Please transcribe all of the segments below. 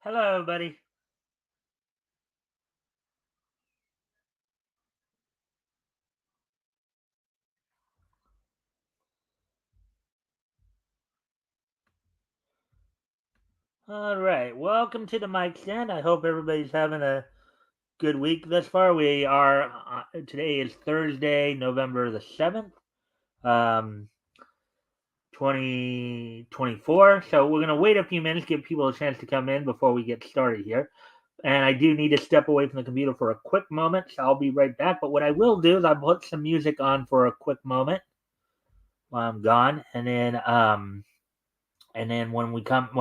Hello, buddy. All right. Welcome to the Mikestand. I hope everybody's having a good week thus far. We are, today is Thursday, November the 7th, um, 2024. So we're going to wait a few minutes, give people a chance to come in before we get started here. And I do need to step away from the computer for a quick moment, so I'll be right back. But what I will do is I'll put some music on for a quick moment while I'm gone. And then when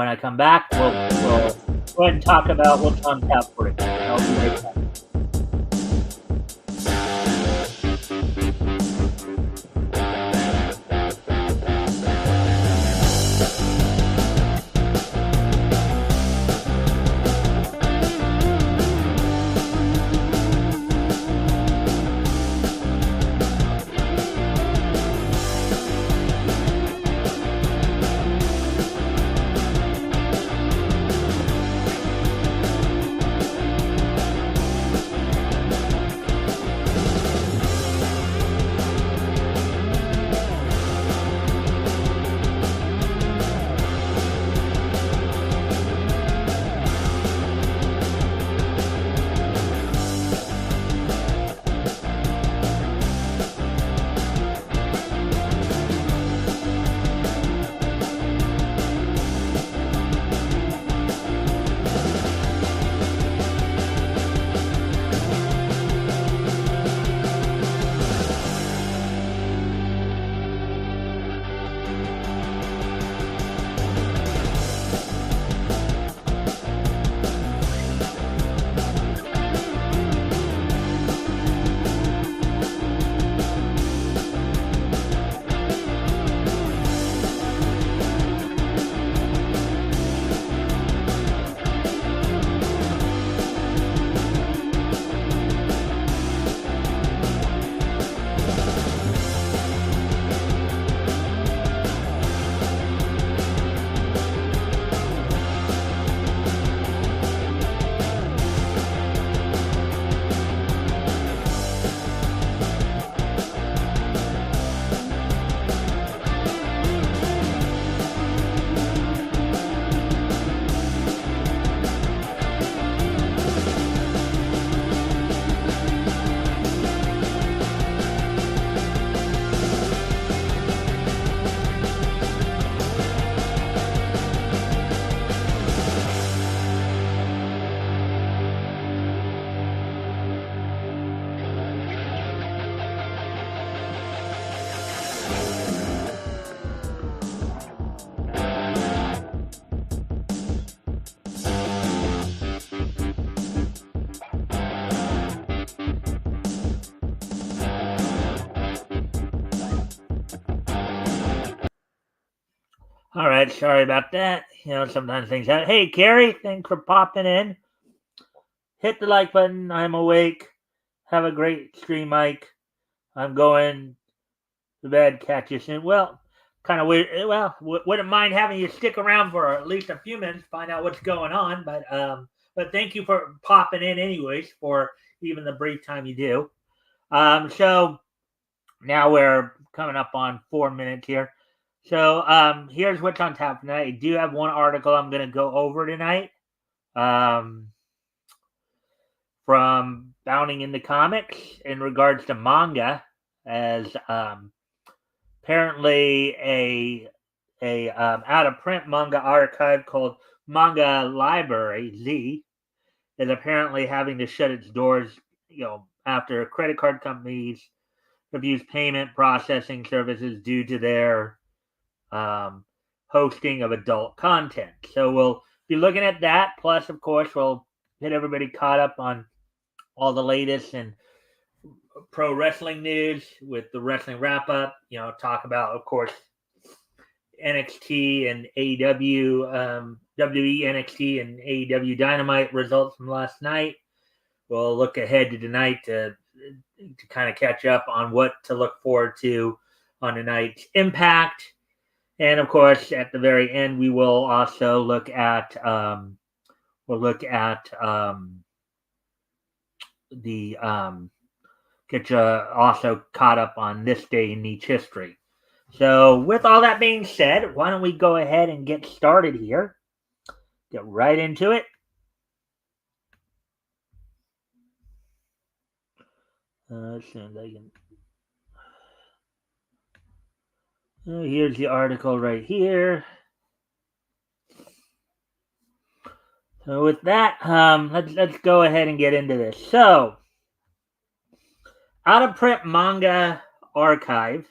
I come back, we'll go ahead and talk about what's on tap for it. I'll be right back. All right. Sorry about that. Sometimes things happen. Hey, Carrie, thanks for popping in. Hit the like button. I'm awake. Have a great stream, Mike. I'm going to bed. Catch you soon. Well, kind of weird. Well, wouldn't mind having you stick around for at least a few minutes, find out what's going on. But thank you for popping in, anyways, for even the brief time you do. So now we're coming up on 4 minutes here. So here's what's on tap tonight. I do have one article I'm going to go over tonight from Bounding into Comics in regards to manga, as apparently a out of print manga archive called Manga Library Z is apparently having to shut its doors, after credit card companies refuse payment processing services due to their hosting of adult content. So we'll be looking at that. Plus, of course, we'll get everybody caught up on all the latest and pro wrestling news with the wrestling wrap up. Talk about, of course, NXT and AEW, WWE NXT and AEW Dynamite results from last night. We'll look ahead to tonight to kind of catch up on what to look forward to on tonight's Impact. And of course, at the very end, we will also look at we'll look at the get you also caught up on this day in niche history. So, with all that being said, why don't we go ahead and get started here? Get right into it. Let's see if I can. Here's the article right here. So with that, let's go ahead and get into this. So, out of print manga archive,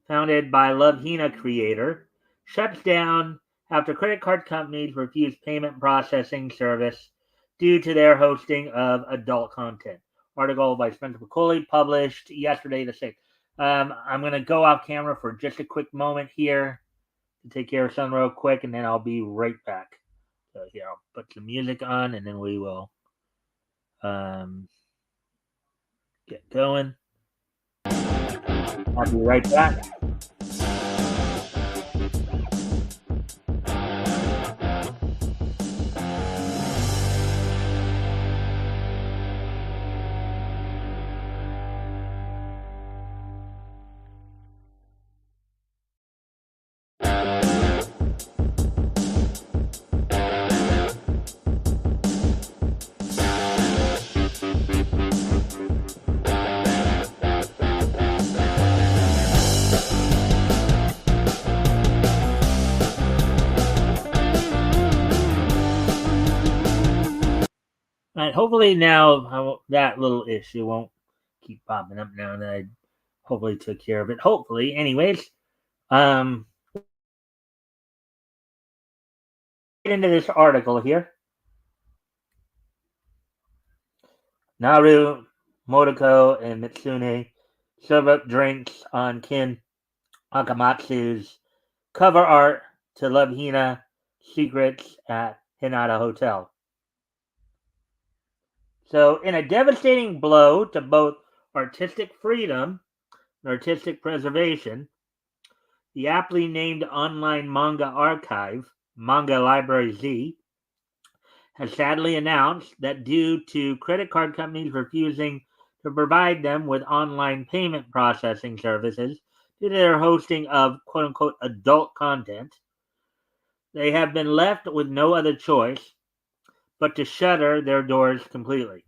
founded by Love Hina creator, shuts down after credit card companies refuse payment processing service due to their hosting of adult content. Article by Spencer McCauley, published yesterday the 6th. I'm going to go off camera for just a quick moment here to take care of something real quick, and then I'll be right back. So here, I'll put some music on, and then we will get going. I'll be right back. All right, hopefully now that little issue won't keep popping up now that I hopefully took care of it. Hopefully, anyways, get into this article here. Naru, Motoko, and Mitsune serve up drinks on Kin Akamatsu's cover art to Love Hina Secrets at Hinata Hotel. So, in a devastating blow to both artistic freedom and artistic preservation, the aptly named online manga archive, Manga Library Z, has sadly announced that due to credit card companies refusing to provide them with online payment processing services due to their hosting of quote unquote adult content, they have been left with no other choice but to shutter their doors completely.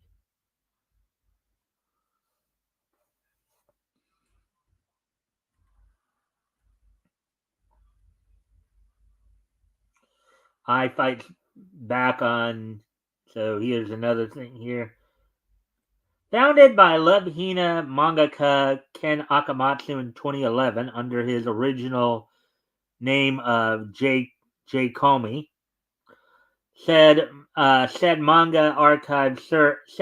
I fight back on. So here's another thing here. Founded by Love Hina mangaka Ken Akamatsu in 2011 under his original name of J. Comey, said manga archive serves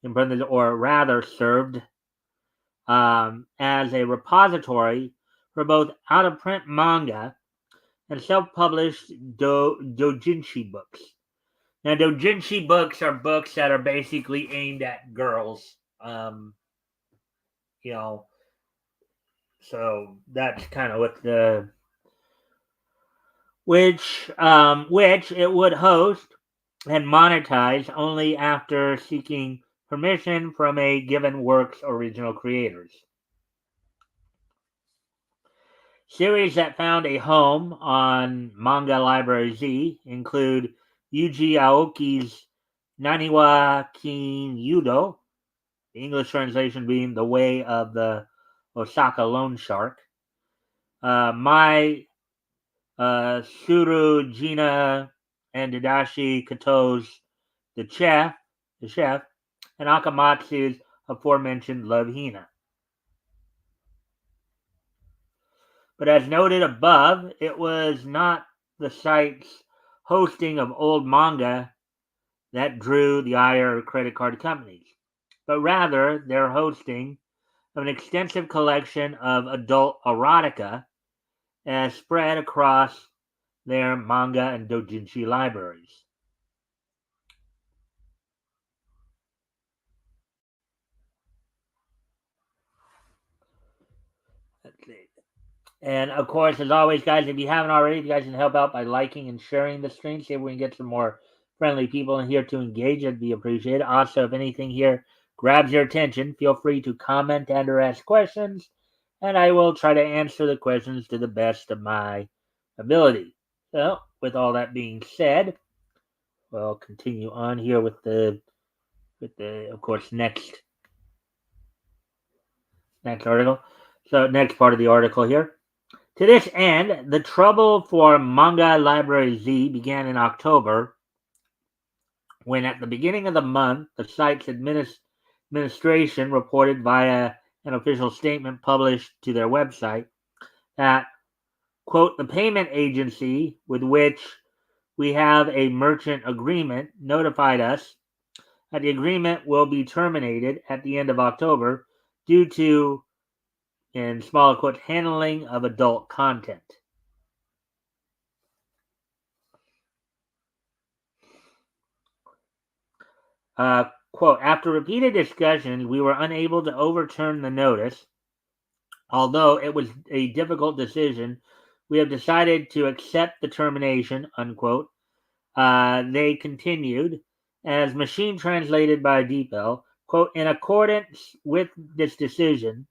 in parentheses, or rather served as a repository for both out of print manga and self published doujinshi books. Now, doujinshi books are books that are basically aimed at girls. You know, so that's kind of what the which it would host and monetize only after seeking permission from a given work's original creators. Series that found a home on Manga Library Z include Yuji Aoki's Naniwa Kin Yudo, the English translation being The Way of the Osaka Loan Shark, Mai Surujina and Tadashi Kato's The Chef, and Akamatsu's aforementioned Love Hina. But as noted above, it was not the site's hosting of old manga that drew the ire of credit card companies, but rather their hosting of an extensive collection of adult erotica as spread across their manga and doujinshi libraries. Let's see. And of course, as always, guys, if you haven't already, if you guys can help out by liking and sharing the stream, see if we can get some more friendly people in here to engage. That'd be appreciated. Also, if anything here grabs your attention, feel free to comment and or ask questions, and I will try to answer the questions to the best of my ability. So, with all that being said, we'll continue on here with the of course next article. So, next part of the article here. To this end, the trouble for Manga Library Z began in October when, at the beginning of the month, the site's administration reported via an official statement published to their website that, quote, the payment agency with which we have a merchant agreement notified us that the agreement will be terminated at the end of October due to, in small quotes, handling of adult content. Quote, after repeated discussions, we were unable to overturn the notice. Although it was a difficult decision, we have decided to accept the termination, unquote. They continued, as machine translated by DeepL, quote, in accordance with this decision,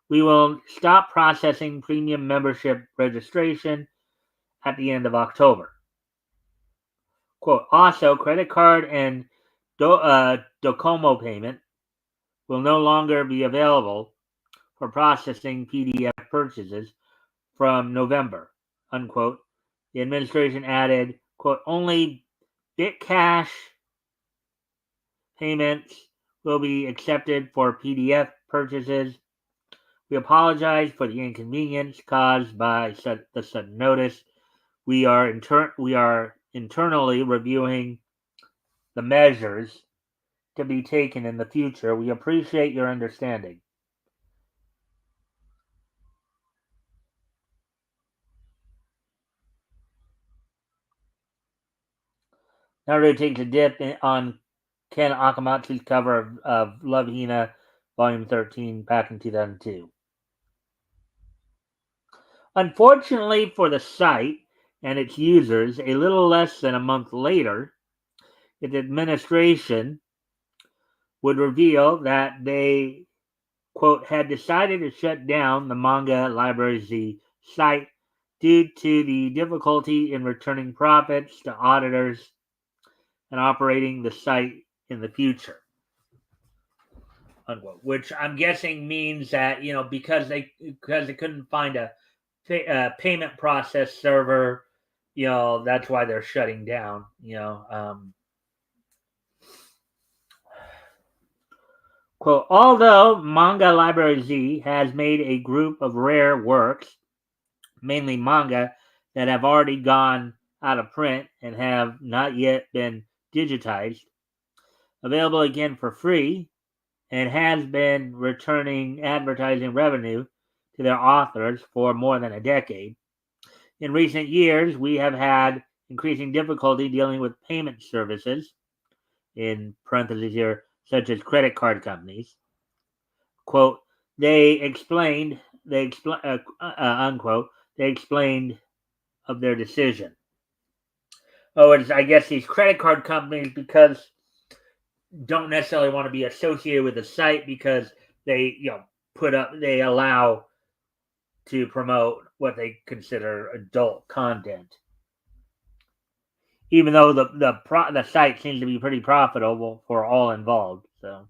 we will stop processing premium membership registration at the end of October. Quote, also, credit card and Docomo payment will no longer be available for processing PDF purchases from November, unquote. The administration added, quote, only BitCash payments will be accepted for PDF purchases. We apologize for the inconvenience caused by the sudden notice. We are internally reviewing the measures to be taken in the future. We appreciate your understanding. Naruto takes a dip on Ken Akamatsu's cover of Love Hina Volume 13 back in 2002. Unfortunately for the site and its users, a little less than a month later, its administration would reveal that they, quote, had decided to shut down the Manga Library Z site due to the difficulty in returning profits to auditors and operating the site in the future. Unquote, which I'm guessing means that, because they couldn't find a payment process server, that's why they're shutting down. Quote, although Manga Library Z has made a group of rare works, mainly manga, that have already gone out of print and have not yet been digitized, available again for free, and has been returning advertising revenue to their authors for more than a decade. In recent years, we have had increasing difficulty dealing with payment services, in parentheses here, such as credit card companies. Quote, unquote, they explained of their decision. Oh, it's, I guess, these credit card companies, because don't necessarily want to be associated with the site, because they, they allow to promote what they consider adult content. Even though the site seems to be pretty profitable for all involved. So,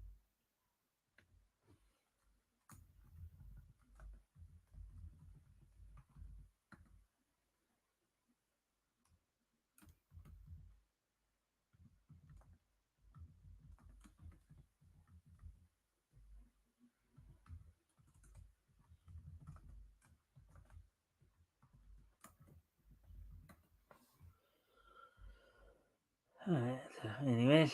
all right, so anyways.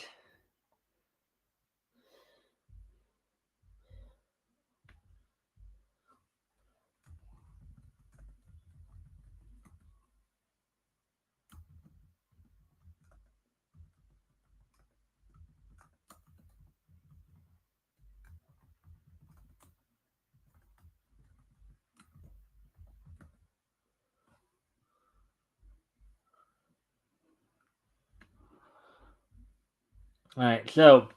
All right, so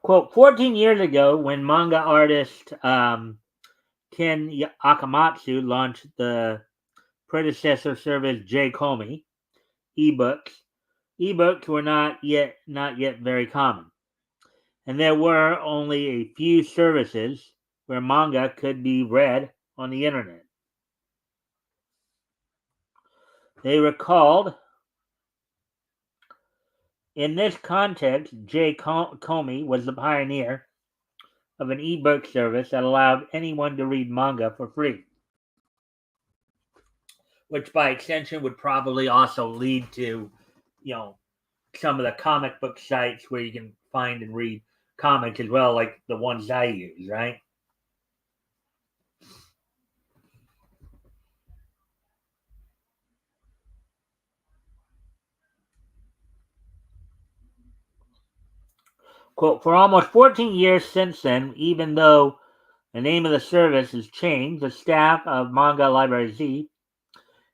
quote, 14 years ago, when manga artist Ken Akamatsu launched the predecessor service J. Comey ebooks, ebooks were not yet very common, and there were only a few services where manga could be read on the internet. They recalled, in this context, J. Comey was the pioneer of an ebook service that allowed anyone to read manga for free, which by extension would probably also lead to, you know, some of the comic book sites where you can find and read comics as well, like the ones I use, right? Quote, for almost 14 years since then, even though the name of the service has changed, the staff of Manga Library Z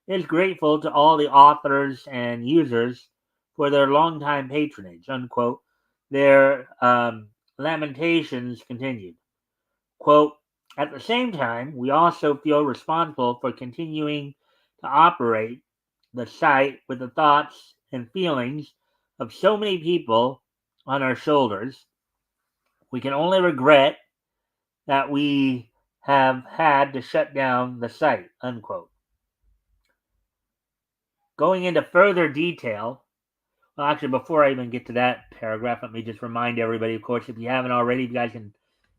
is grateful to all the authors and users for their longtime patronage, unquote. Their lamentations continued. Quote, at the same time, we also feel responsible for continuing to operate the site with the thoughts and feelings of so many people on our shoulders. We can only regret that we have had to shut down the site, unquote. Going into further detail, well, actually, before I even get to that paragraph, let me just remind everybody, of course, if you haven't already, you guys can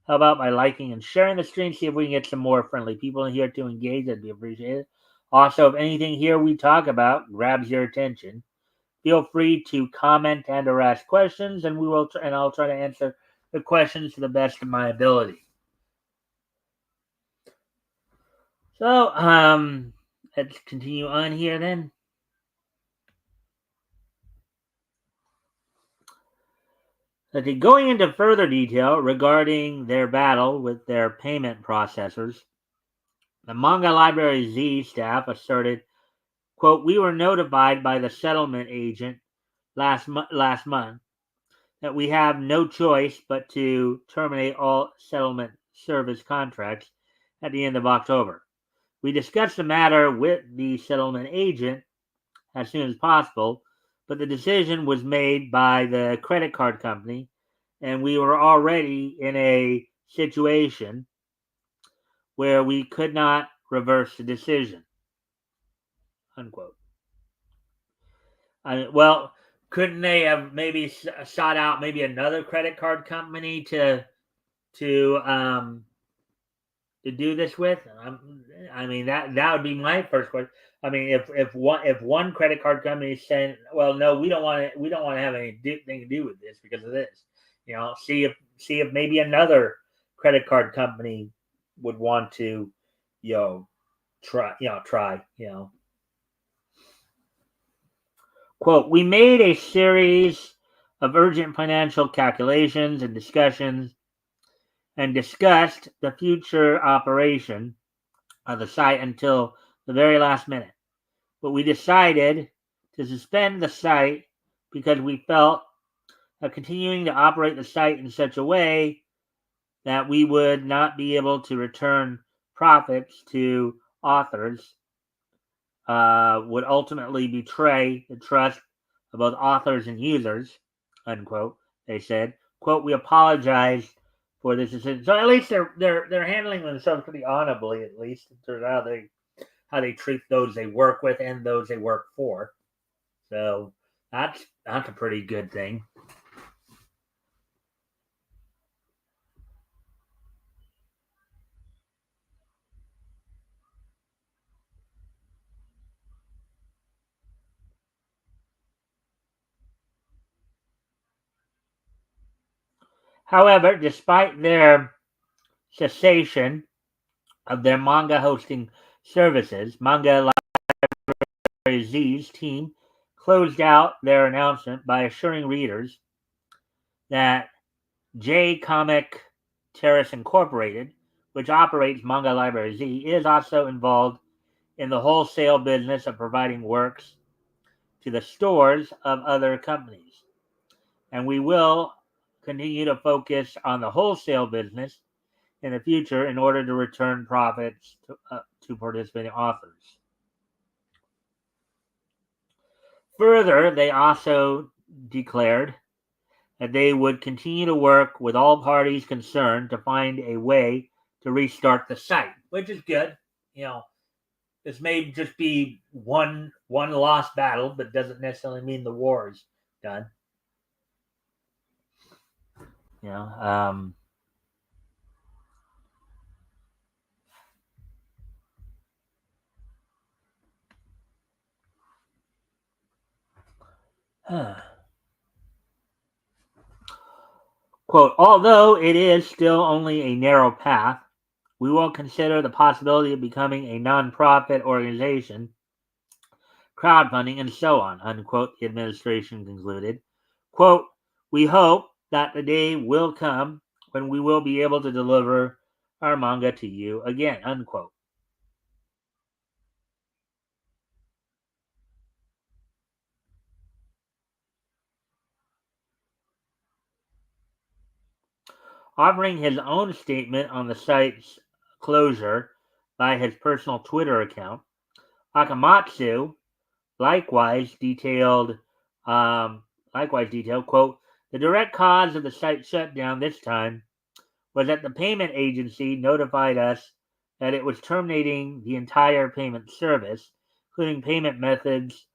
help out by liking and sharing the stream, see if we can get some more friendly people in here to engage. That'd be appreciated. Also, if anything here we talk about grabs your attention, feel free to comment and or ask questions, and I'll try to answer the questions to the best of my ability. So, let's continue on here then. Going into further detail regarding their battle with their payment processors, the Manga Library Z staff asserted, quote, we were notified by the settlement agent last month that we have no choice but to terminate all settlement service contracts at the end of October. We discussed the matter with the settlement agent as soon as possible, but the decision was made by the credit card company, and we were already in a situation where we could not reverse the decision, unquote. Well, couldn't they have maybe sought out maybe another credit card company to do this with? I mean that would be my first question. I mean, if one credit card company is saying, well, no, we don't want to have anything to do with this because of this, see if maybe another credit card company would want to, try. Quote, we made a series of urgent financial calculations and discussions and discussed the future operation of the site until the very last minute. But we decided to suspend the site because we felt that continuing to operate the site in such a way that we would not be able to return profits to authors would ultimately betray the trust of both authors and users, unquote. They said, quote, we apologize for this decision. So at least they're handling themselves pretty honorably, at least in terms of how they treat those they work with and those they work for. So that's a pretty good thing. However, despite their cessation of their manga hosting services, Manga Library Z's team closed out their announcement by assuring readers that J Comic Terrace Incorporated, which operates Manga Library Z, is also involved in the wholesale business of providing works to the stores of other companies, and we will continue to focus on the wholesale business in the future in order to return profits to participating authors. Further, they also declared that they would continue to work with all parties concerned to find a way to restart the site, which is good. You know, this may just be one lost battle, but doesn't necessarily mean the war is done. You know, quote, although it is still only a narrow path, we will consider the possibility of becoming a nonprofit organization, crowdfunding, and so on, unquote, the administration concluded. Quote, we hope that the day will come when we will be able to deliver our manga to you again, unquote. Offering his own statement on the site's closure by his personal Twitter account, Akamatsu likewise detailed, quote, the direct cause of the site shutdown this time was that the payment agency notified us that it was terminating the entire payment service, including payment methods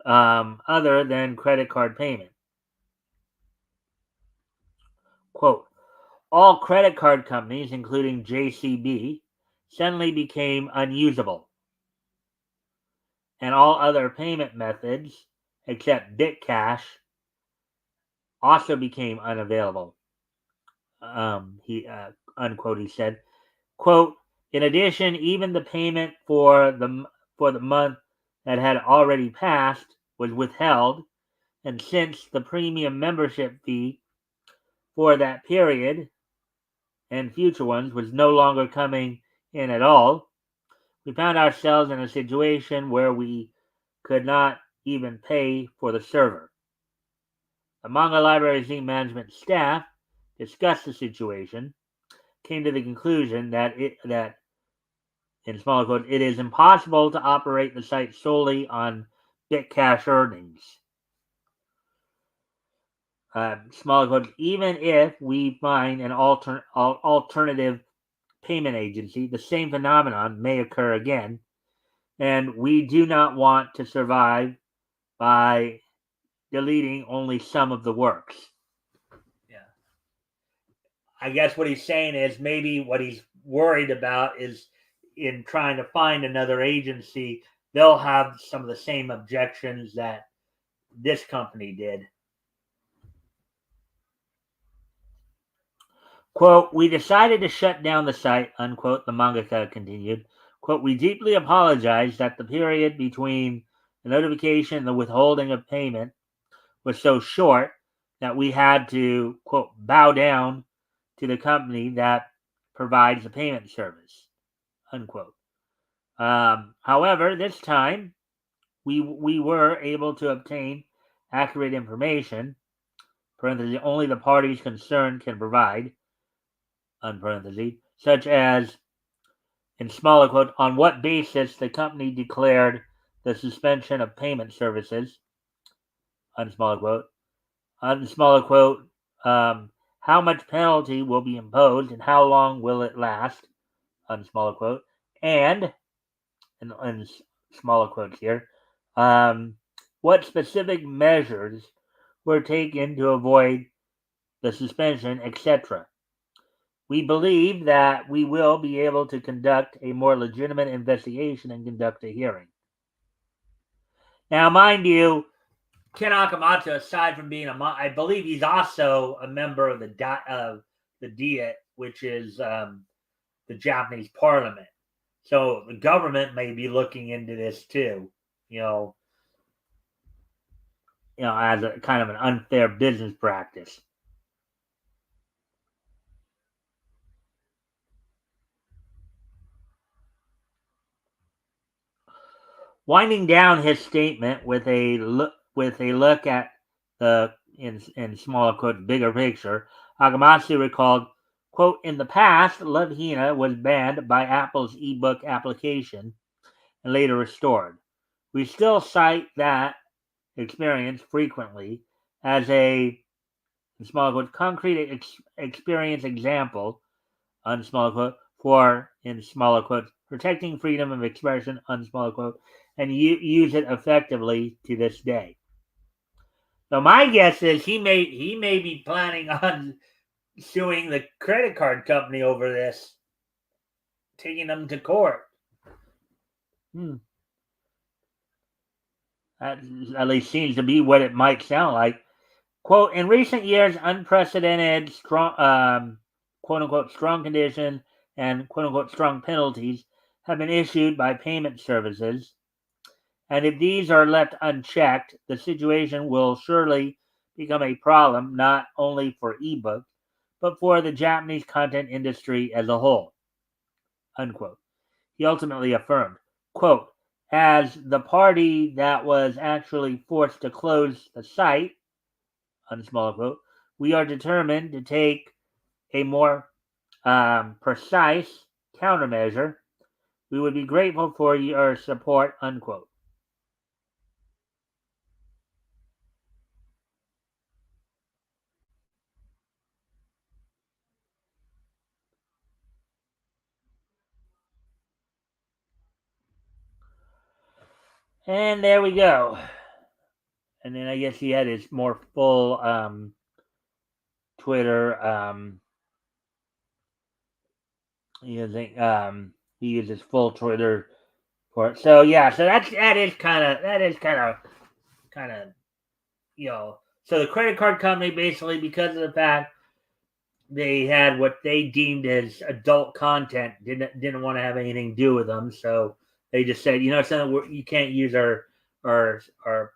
other than credit card payment. Quote, all credit card companies, including JCB, suddenly became unusable, and all other payment methods, except BitCash, also became unavailable. Unquote, he said. Quote, in addition, even the payment for the month that had already passed was withheld, and since the premium membership fee for that period and future ones was no longer coming in at all, we found ourselves in a situation where we could not even pay for the server. The Manga Library's management staff discussed the situation, came to the conclusion that in smaller quotes, it is impossible to operate the site solely on BitCash earnings. Smaller quotes, even if we find an alternative payment agency, the same phenomenon may occur again, and we do not want to survive by deleting only some of the works. Yeah. I guess what he's saying is maybe what he's worried about is in trying to find another agency, they'll have some of the same objections that this company did. Quote, we decided to shut down the site, unquote, the mangaka continued. Quote, we deeply apologize that the period between the notification and the withholding of payment was so short that we had to, quote, bow down to the company that provides the payment service, unquote. However, this time we were able to obtain accurate information, parentheses, only the parties concerned can provide, unparentheses, such as, in smaller quote, on what basis the company declared the suspension of payment services, unsmaller quote, unsmaller quote, how much penalty will be imposed and how long will it last, unsmaller quote, and smaller quotes here, what specific measures were taken to avoid the suspension, etc. We believe that we will be able to conduct a more legitimate investigation and conduct a hearing. Now, mind you, Ken Akamoto, aside from being I believe he's also a member of the Diet, which is the Japanese parliament. So the government may be looking into this too, as a kind of an unfair business practice. Winding down his statement with a look at the in smaller quotes, bigger picture, Akamatsu recalled, quote, in the past, Love Hina was banned by Apple's ebook application and later restored. We still cite that experience frequently as a, in smaller quotes, concrete experience example, on smaller quote, for, in smaller quotes, protecting freedom of expression, on smaller quote, and use it effectively to this day. So my guess is he may be planning on suing the credit card company over this, taking them to court. That at least seems to be what it might sound like. Quote, in recent years, unprecedented strong, quote unquote, strong conditions and quote unquote, strong penalties have been issued by payment services. And if these are left unchecked, the situation will surely become a problem not only for ebooks, but for the Japanese content industry as a whole. Unquote. He ultimately affirmed, quote, as the party that was actually forced to close the site, on smaller quote, we are determined to take a more precise countermeasure. We would be grateful for your support, unquote. And there we go. And then I guess he had his more full Twitter. He uses full Twitter for it. So yeah, so that is kind of So the credit card company basically, because of the fact they had what they deemed as adult content, didn't want to have anything to do with them. So they just said, something, you can't use our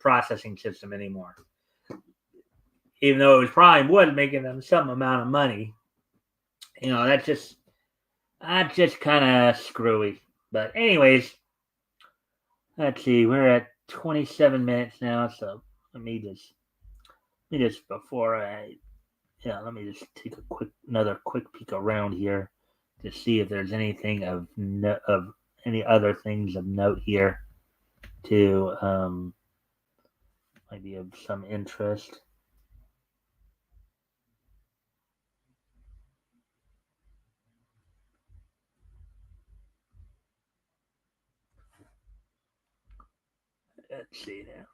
processing system anymore. Even though it was probably would making them some amount of money. That's just kind of screwy. But anyways, let's see. We're at 27 minutes now, so let me just before let me just take another quick peek around here to see if there's anything of any other things of note here to might be of some interest. Let's see now.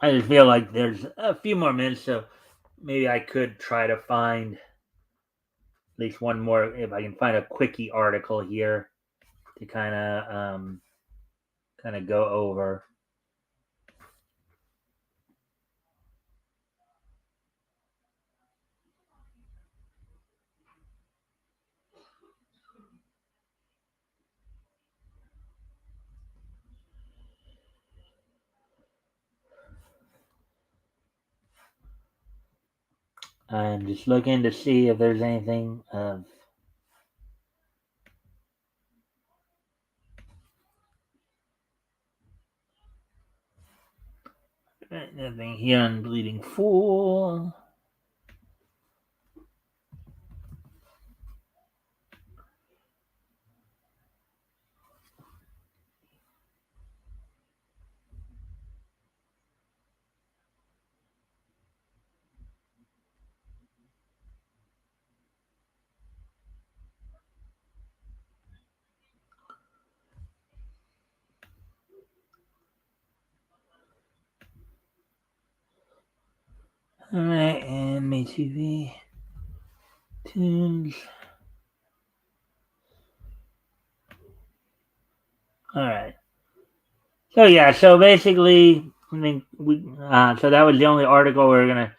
I just feel like there's a few more minutes, so maybe I could try to find at least one more, if I can find a quickie article here to kind of go over. I'm just looking to see if there's anything of nothing here on Bleeding Fool. Alright, and May TV tunes. Alright. So yeah, so basically, I think so that was the only article we were gonna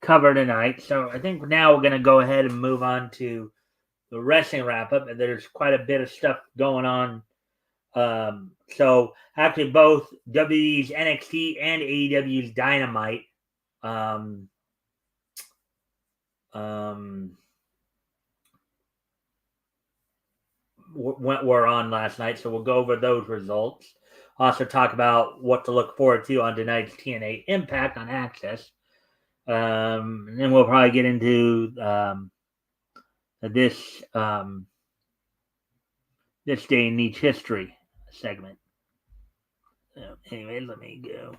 cover tonight. So I think now we're gonna go ahead and move on to the wrestling wrap up, and there's quite a bit of stuff going on. So actually, both WWE's NXT and AEW's Dynamite were on last night, so we'll go over those results. Also talk about what to look forward to on tonight's TNA Impact on Access. And then we'll probably get into this this day in niche history segment. So anyway, let me go.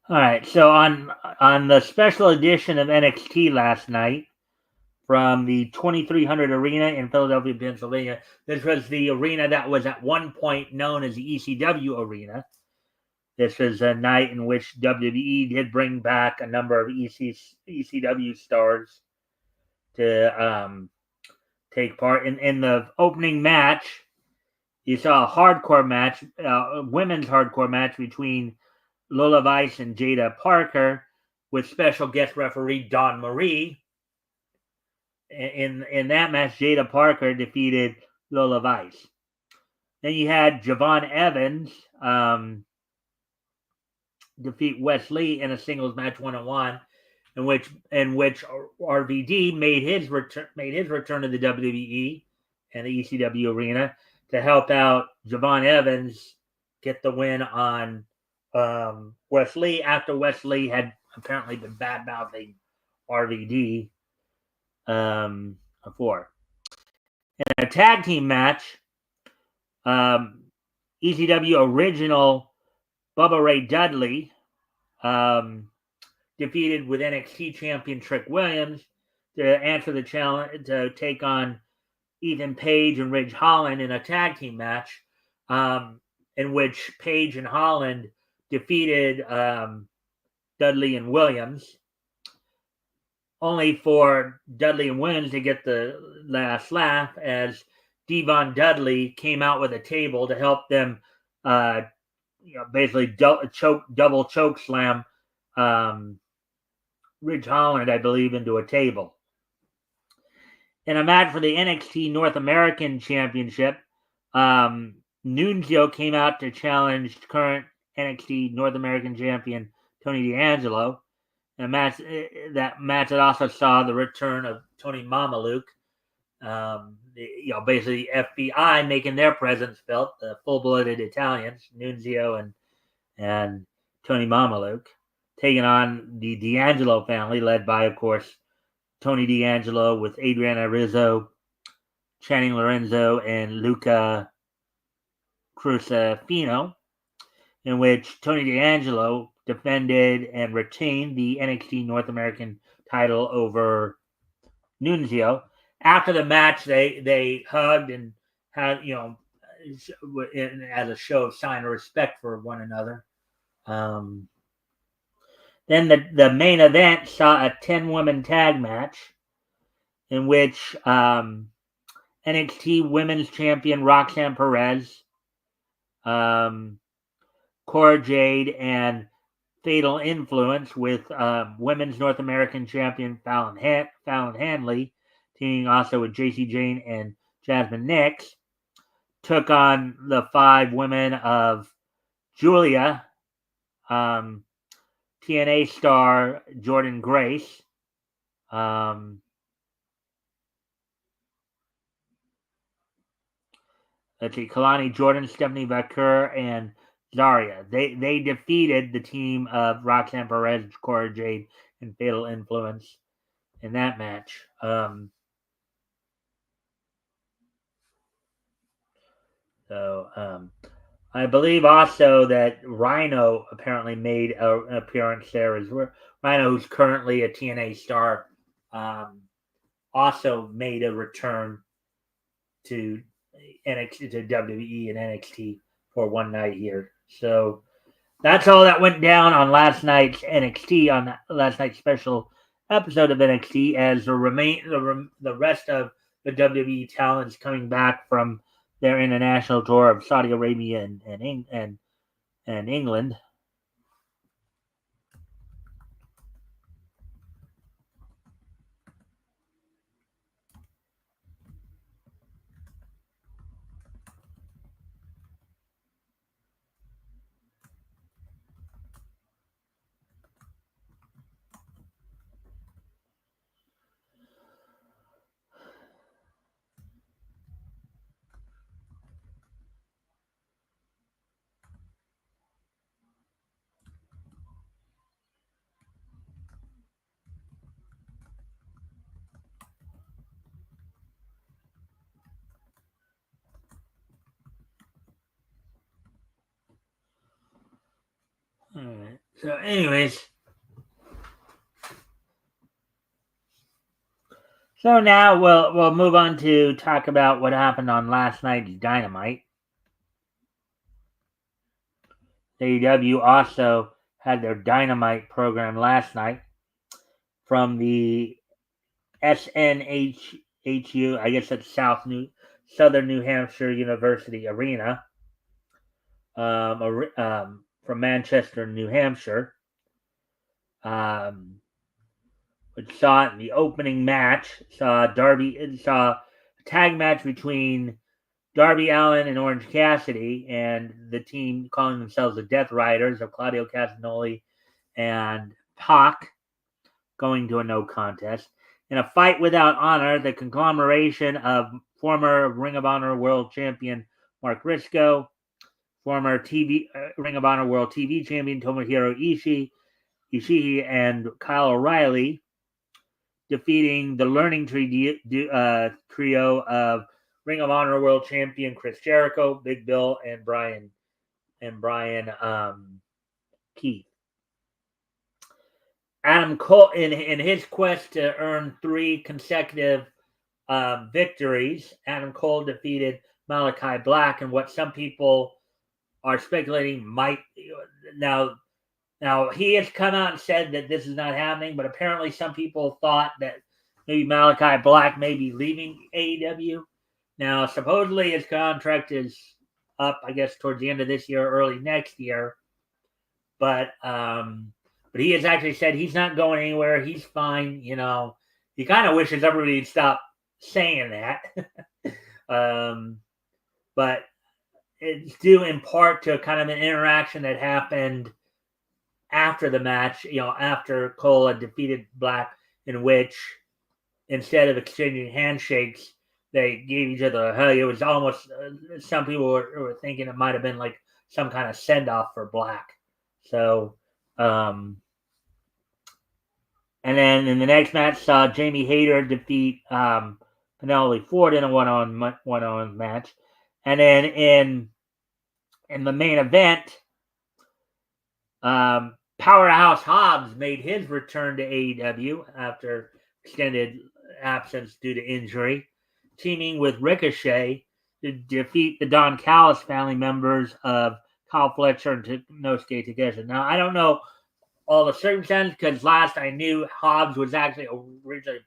All right, so on the special edition of NXT last night from the 2300 Arena in Philadelphia, Pennsylvania. This was the arena that was at one point known as the ECW Arena. This was a night in which WWE did bring back a number of ECW stars to take part. In the opening match, you saw a hardcore match, a women's hardcore match between Lola Vice and Jada Parker with special guest referee Dawn Marie. In that match, Jada Parker defeated Lola Vice. Then you had Javon Evans defeat Wes Lee in a singles match 1-on-1, in which RVD made his return to the WWE and the ECW arena to help out Javon Evans get the win on Wes Lee after Wes Lee had apparently been bad mouthing RVD before. In a tag team match, ECW original Bubba Ray Dudley defeated with NXT champion Trick Williams to answer the challenge to take on Ethan Page and Ridge Holland in a tag team match, in which Page and Holland defeated Dudley and Williams, only for Dudley and Williams to get the last laugh as Devon Dudley came out with a table to help them basically double choke slam Ridge Holland, I believe, into a table. In a match for the NXT North American Championship, Nunzio came out to challenge current NXT North American Champion Tony D'Angelo. That match also saw the return of Tony Mamaluke. Basically FBI making their presence felt, the full-blooded Italians, Nunzio and Tony Mamaluke, taking on the D'Angelo family, led by, of course, Tony D'Angelo with Adriana Rizzo, Channing Lorenzo, and Luca Crusafino, in which Tony D'Angelo defended and retained the NXT North American title over Nunzio. After the match, they hugged and had, as a show of sign of respect for one another. Then the main event saw a 10-woman tag match in which NXT Women's Champion Roxanne Perez, Cora Jade, and Fatal Influence with Women's North American Champion Fallon Henley, teaming also with JC Jane and Jasmine Nix, took on the 5 women of Julia, TNA star Jordan Grace, Kalani Jordan, Stephanie Vaquer, and Zaria. They defeated the team of Roxanne Perez, Cora Jade, and Fatal Influence in that match. I believe also that Rhino apparently made an appearance there as well. Rhino, who's currently a TNA star, also made a return to NXT, to WWE and NXT for one night here. So that's all that went down on last night's NXT, on last night's special episode of NXT, as the rest of the WWE talents coming back from their international tour of Saudi Arabia and England. So, anyways. So now we'll move on to talk about what happened on last night's Dynamite. AEW also had their Dynamite program last night from the SNHU, I guess that's Southern New Hampshire University Arena, from Manchester, New Hampshire. Which saw in the opening match, saw a tag match between Darby Allin and Orange Cassidy, and the team calling themselves the Death Riders of Claudio Castagnoli and Pac going to a no contest. In a fight without honor, the conglomeration of former Ring of Honor World Champion Mark Briscoe, former Ring of Honor World TV Champion Tomohiro Ishii, and Kyle O'Reilly defeating the Learning Tree trio of Ring of Honor World Champion Chris Jericho, Big Bill, and Brian Keith. Adam Cole, in his quest to earn 3 consecutive victories, Adam Cole defeated Malachi Black, and what some people are speculating might now he has come out and said that this is not happening, but apparently some people thought that maybe Malachi Black may be leaving AEW. Now, supposedly his contract is up, I guess, towards the end of this year, early next year. But he has actually said he's not going anywhere. He's fine. He kind of wishes everybody would stop saying that. But it's due in part to kind of an interaction that happened after the match, after Cole had defeated Black, in which instead of exchanging handshakes, they gave each other a hug. It was almost, some people were thinking it might have been like some kind of send-off for Black. So, and then in the next match, saw Jamie Hayter defeat Penelope Ford in a one-on match. And then in the main event, Powerhouse Hobbs made his return to AEW after extended absence due to injury, teaming with Ricochet to defeat the Don Callis family members of Kyle Fletcher and Nosuke Takeshita. Now, I don't know all the circumstances, because last I knew Hobbs was actually originally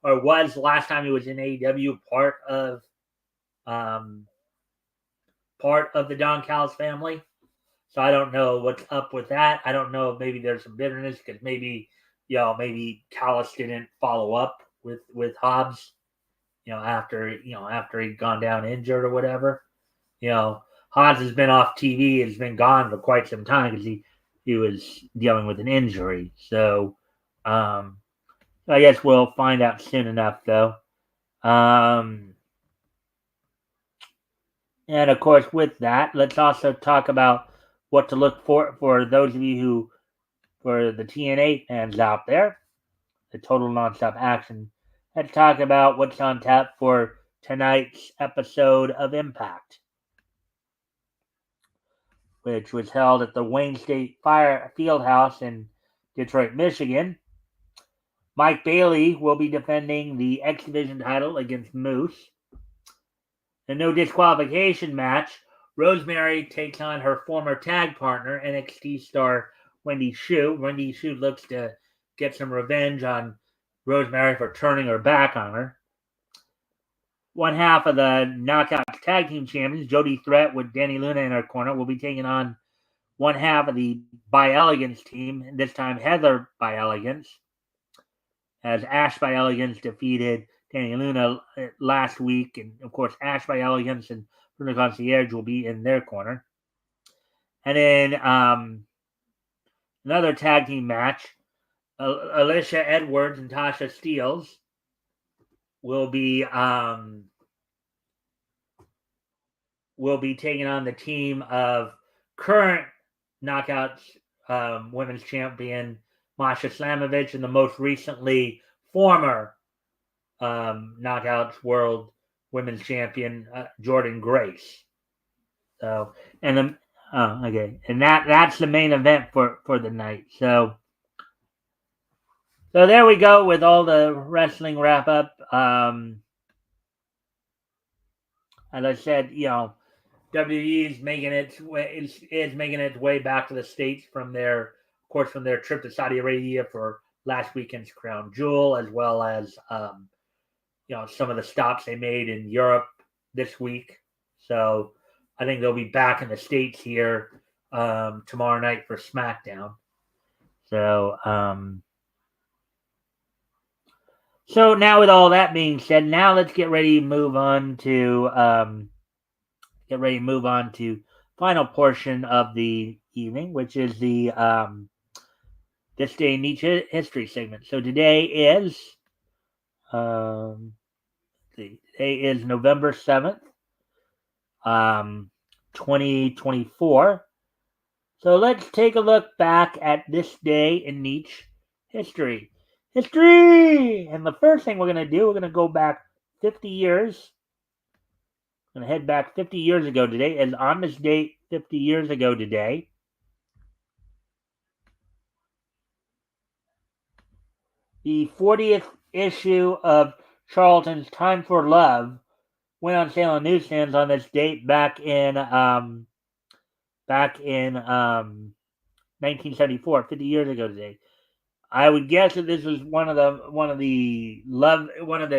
was last time he was in AEW, part of the Don Callis family. So I don't know what's up with that. I don't know if maybe there's some bitterness because maybe Callis didn't follow up with Hobbs, after he'd gone down injured or whatever. Hobbs has been off TV, has been gone for quite some time because he was dealing with an injury. So I guess we'll find out soon enough, though. And of course, with that, let's also talk about what to look for those of you for the TNA fans out there, the Total Nonstop Action. Let's talk about what's on tap for tonight's episode of Impact, which was held at the Wayne State Fieldhouse in Detroit, Michigan. Mike Bailey will be defending the X Division title against Moose. A no disqualification match, Rosemary takes on her former tag partner, NXT star Wendy Shu. Wendy Shu looks to get some revenge on Rosemary for turning her back on her. One half of the Knockouts Tag Team Champions, Jody Threat with Danny Luna in her corner, will be taking on one half of the By Elegance team, and this time Heather By Elegance, as Ash By Elegance defeated Danny Luna last week, and of course Ash By Elegance and Bruno Concierge will be in their corner. And then another tag team match, Alicia Edwards and Tasha Steelz will be taking on the team of current Knockouts Women's Champion Masha Slamovich and the most recently former Knockouts World Women's Champion Jordan Grace. So, and Oh, okay. And that's the main event for the night. So there we go with all the wrestling wrap up. As I said, WWE is making its way is making its way back to the States from their trip to Saudi Arabia for last weekend's Crown Jewel, as well as some of the stops they made in Europe this week. So I think they'll be back in the States here tomorrow night for SmackDown. So now with all that being said, now let's get ready to move on to final portion of the evening, which is the this day in Nietzsche history segment. So today is November 7th, 2024. So let's take a look back at this day in Nietzsche history. And the first thing we're going to do, we're going to go back 50 years. I'm going to head back 50 years ago today. And on this date, 50 years ago today, the 40th issue of Charlton's Time for Love went on sale on newsstands on this date back in 1974, 50 years ago today. I would guess that this was one of the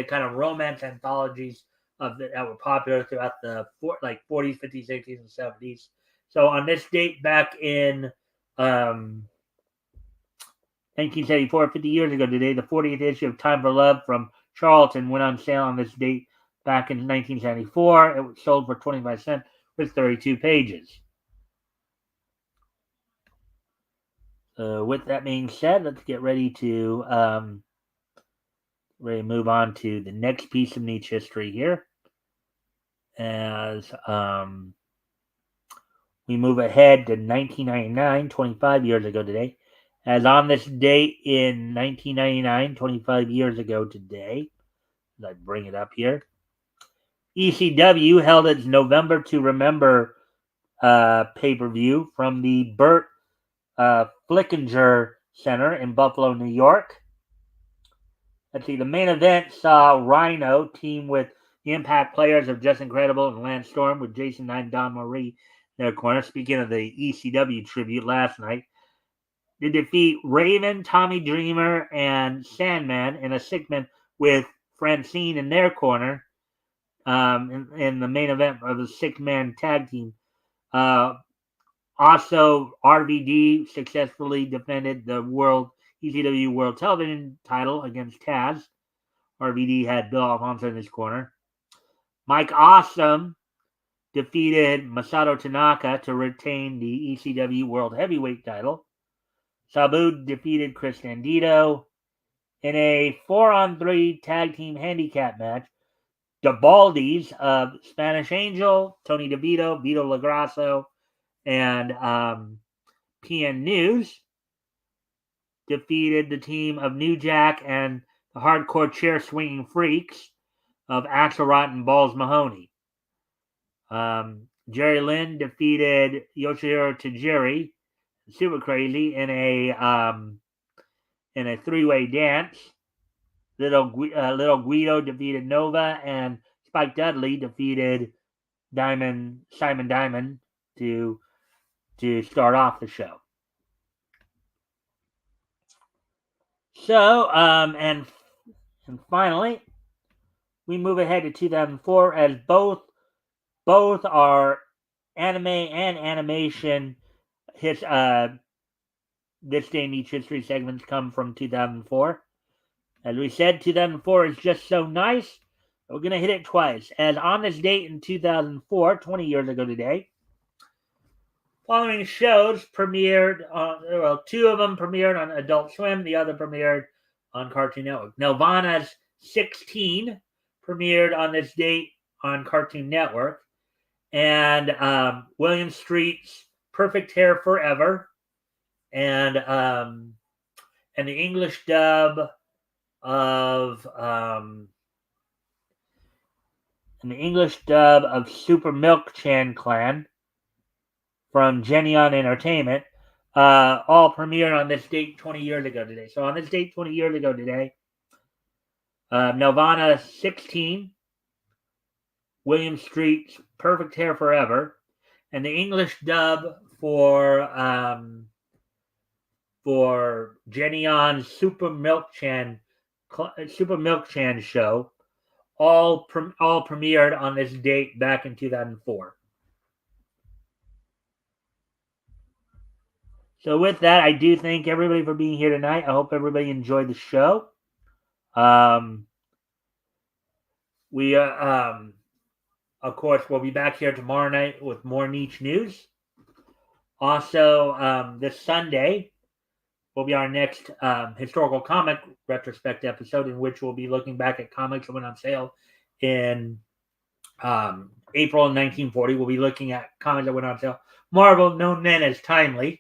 kind of romance anthologies that were popular throughout the 40s, 50s, 60s, and 70s. So on this date back in 1974, 50 years ago today, the 40th issue of Time for Love from Charlton went on sale on this date back in 1974. It was sold for 25 cents with 32 pages. With that being said, let's get ready to move on to the next piece of Nietzsche history here. As we move ahead to 1999, 25 years ago today. As on this date in 1999, 25 years ago today, as I bring it up here, ECW held its November to Remember pay-per-view from the Burt Flickinger Center in Buffalo, New York. Let's see, the main event saw Rhino team with the Impact players of Just Incredible and Lance Storm with Jason Knight and Don Marie in their corner. Speaking of the ECW tribute last night, they defeat Raven, Tommy Dreamer, and Sandman in a segment with Francine in their corner in the main event of the six-man tag team. Also, RVD successfully defended the ECW World Television title against Taz. RVD had Bill Alfonso in his corner. Mike Awesome defeated Masato Tanaka to retain the ECW World Heavyweight title. Sabu defeated Chris Candido in a 4-on-3 tag team handicap match. The Baldies of Spanish Angel, Tony DeVito, Vito LaGrasso, and PN News defeated the team of New Jack and the Hardcore Chair Swinging Freaks of Axelrod and Balls Mahoney. Jerry Lynn defeated Yoshihiro Tajiri, Super Crazy, in a three-way dance. Little Guido defeated Nova, and Spike Dudley defeated Simon Diamond to start off the show. So, and finally, we move ahead to 2004 as both our anime and animation this day in each history segments come from 2004. As we said, 2004 is just so nice. We're going to hit it twice. As on this date in 2004, 20 years ago today, following shows premiered, two of them premiered on Adult Swim, the other premiered on Cartoon Network. Nelvana's 16 premiered on this date on Cartoon Network, and William Street's Perfect Hair Forever, and the English dub of Super Milk Chan Clan from Genion Entertainment, all premiered on this date 20 years ago today. So on this date 20 years ago today, Nelvana 16, William Street's Perfect Hair Forever, and the English dub for Jenny-on's Super Milk Chan show, all premiered on this date back in 2004. So with that, I do thank everybody for being here tonight. I hope everybody enjoyed the show. We of course, we'll be back here tomorrow night with more niche news. Also, this Sunday will be our next historical comic retrospect episode, in which we'll be looking back at comics that went on sale in April 1940. We'll be looking at comics that went on sale. Marvel, known then as Timely.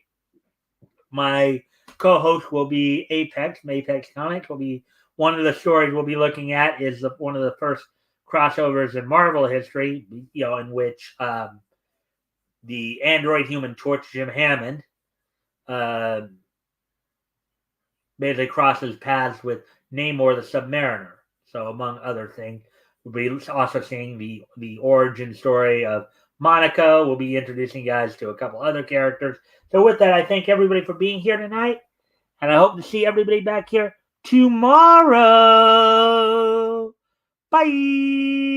My co-host will be Apex. Apex Comics will be one of the stories we'll be looking at. Is one of the first crossovers in Marvel history, in which the android Human Torch, Jim Hammond, basically crosses paths with Namor the Submariner. So, among other things, we'll be also seeing the origin story of Monica. We'll be introducing you guys to a couple other characters. So with that, I thank everybody for being here tonight, and I hope to see everybody back here tomorrow. Bye!